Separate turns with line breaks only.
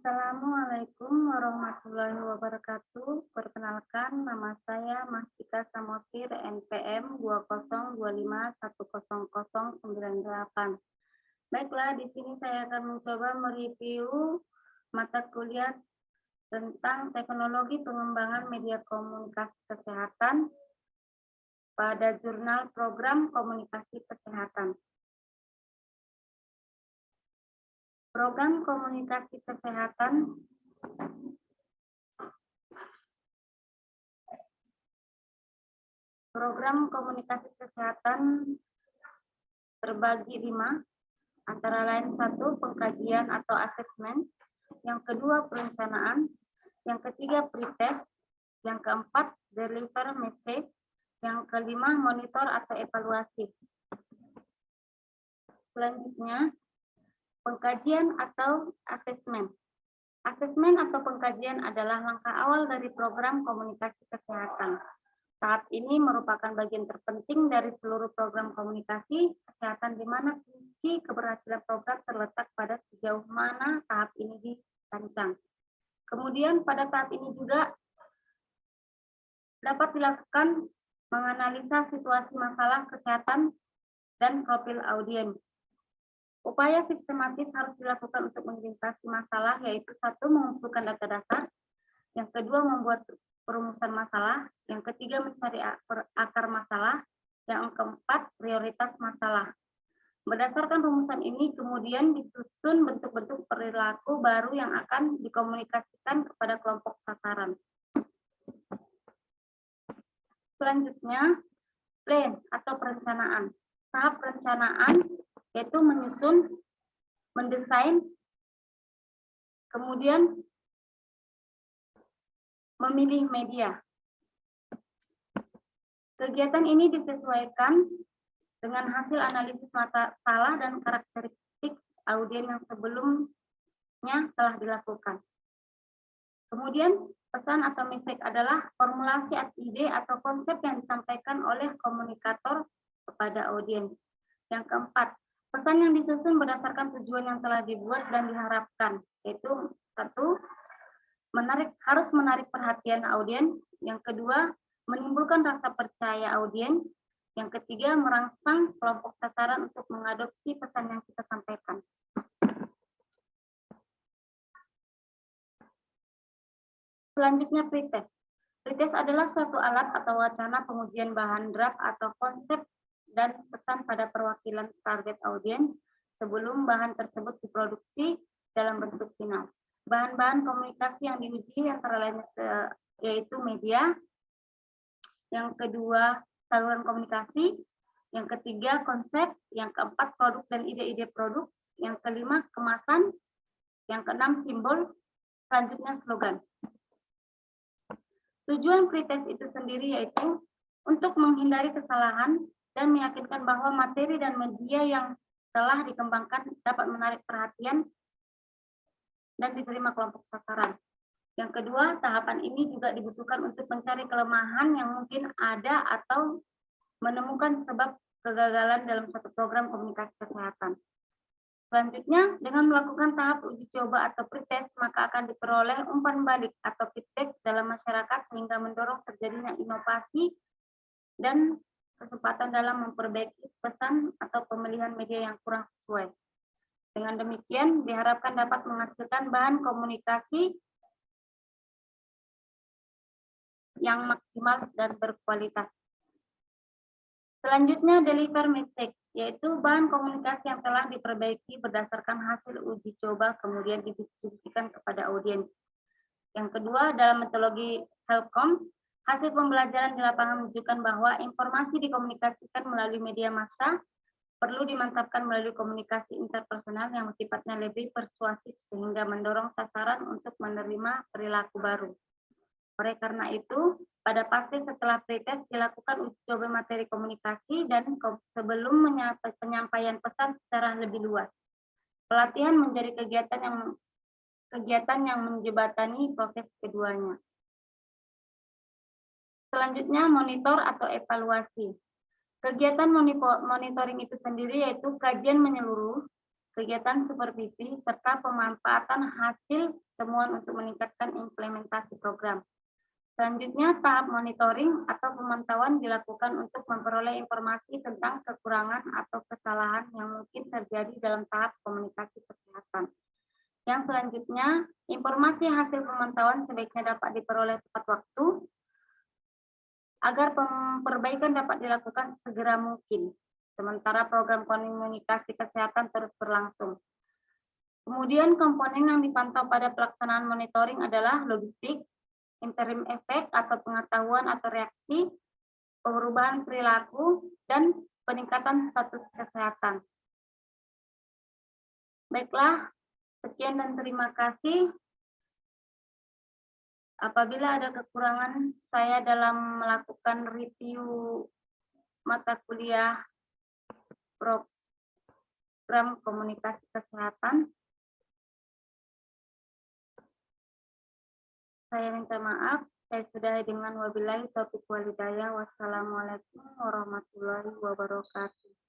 Assalamualaikum warahmatullahi wabarakatuh. Perkenalkan, nama saya Mahtika Samosir, NPM 2025100098. Baiklah, di sini saya akan mencoba mereview mata kuliah tentang teknologi pengembangan media komunikasi kesehatan pada jurnal program komunikasi kesehatan. Program komunikasi kesehatan terbagi 5, antara lain 1, pengkajian atau asesmen, yang kedua perencanaan, yang ketiga pretest, yang keempat deliver message, yang kelima monitor atau evaluasi. Selanjutnya, pengkajian atau asesmen. Asesmen atau pengkajian adalah langkah awal dari program komunikasi kesehatan. Tahap ini merupakan bagian terpenting dari seluruh program komunikasi kesehatan, di mana kunci keberhasilan program terletak pada sejauh mana tahap ini dirancang. Kemudian pada tahap ini juga dapat dilakukan menganalisa situasi masalah kesehatan dan profil audiens. Upaya sistematis harus dilakukan untuk mengidentifikasi masalah, yaitu 1, mengumpulkan data dasar, yang kedua membuat perumusan masalah, yang ketiga mencari akar masalah, yang keempat prioritas masalah. Berdasarkan rumusan ini kemudian disusun bentuk-bentuk perilaku baru yang akan dikomunikasikan kepada kelompok sasaran. Selanjutnya, plan atau perencanaan. Tahap perencanaan yaitu menyusun, mendesain, kemudian memilih media. Kegiatan ini disesuaikan dengan hasil analisis masalah dan karakteristik audiens yang sebelumnya telah dilakukan. Kemudian pesan atau message adalah formulasi ide atau konsep yang disampaikan oleh komunikator kepada audiens. Yang keempat, pesan yang disusun berdasarkan tujuan yang telah dibuat dan diharapkan, yaitu 1, harus menarik perhatian audiens, yang kedua, menimbulkan rasa percaya audiens, yang ketiga, merangsang kelompok sasaran untuk mengadopsi pesan yang kita sampaikan. Selanjutnya, pretest. Pretest adalah suatu alat atau wacana pengujian bahan draft atau konsep dan pesan pada perwakilan target audiens sebelum bahan tersebut diproduksi dalam bentuk final. Bahan-bahan komunikasi yang diuji antara lain yaitu media, yang kedua saluran komunikasi, yang ketiga konsep, yang keempat produk dan ide-ide produk, yang kelima kemasan, yang keenam simbol, selanjutnya slogan. Tujuan pretest itu sendiri yaitu untuk menghindari kesalahan dan meyakinkan bahwa materi dan media yang telah dikembangkan dapat menarik perhatian dan diterima kelompok sasaran. Yang kedua, tahapan ini juga dibutuhkan untuk mencari kelemahan yang mungkin ada atau menemukan sebab kegagalan dalam suatu program komunikasi kesehatan. Selanjutnya, dengan melakukan tahap uji coba atau pretest, maka akan diperoleh umpan balik atau feedback dalam masyarakat sehingga mendorong terjadinya inovasi dan kesempatan dalam memperbaiki pesan atau pemilihan media yang kurang sesuai. Dengan demikian, diharapkan dapat menghasilkan bahan komunikasi yang maksimal dan berkualitas. Selanjutnya, deliver message, yaitu bahan komunikasi yang telah diperbaiki berdasarkan hasil uji coba kemudian didistribusikan kepada audiens. Yang kedua, dalam metodologi Helcom, hasil pembelajaran di lapangan menunjukkan bahwa informasi dikomunikasikan melalui media massa perlu dimantapkan melalui komunikasi interpersonal yang sifatnya lebih persuasif sehingga mendorong sasaran untuk menerima perilaku baru. Oleh karena itu, pada fase setelah pretest dilakukan uji coba materi komunikasi dan sebelum penyampaian pesan secara lebih luas. Pelatihan menjadi kegiatan yang menjembatani proses keduanya. Selanjutnya, monitor atau evaluasi. Kegiatan monitoring itu sendiri yaitu kajian menyeluruh, kegiatan supervisi, serta pemanfaatan hasil temuan untuk meningkatkan implementasi program. Selanjutnya, tahap monitoring atau pemantauan dilakukan untuk memperoleh informasi tentang kekurangan atau kesalahan yang mungkin terjadi dalam tahap komunikasi kesehatan. Yang selanjutnya, informasi hasil pemantauan sebaiknya dapat diperoleh tepat waktu agar perbaikan dapat dilakukan segera mungkin, sementara program komunikasi kesehatan terus berlangsung. Kemudian komponen yang dipantau pada pelaksanaan monitoring adalah logistik, interim efek atau pengetahuan atau reaksi, perubahan perilaku, dan peningkatan status kesehatan. Baiklah, sekian dan terima kasih. Apabila ada kekurangan saya dalam melakukan review mata kuliah program komunikasi kesehatan, saya minta maaf. Saya sudahi dengan wabillahi taufiq wal hidayah. Wassalamualaikum warahmatullahi wabarakatuh.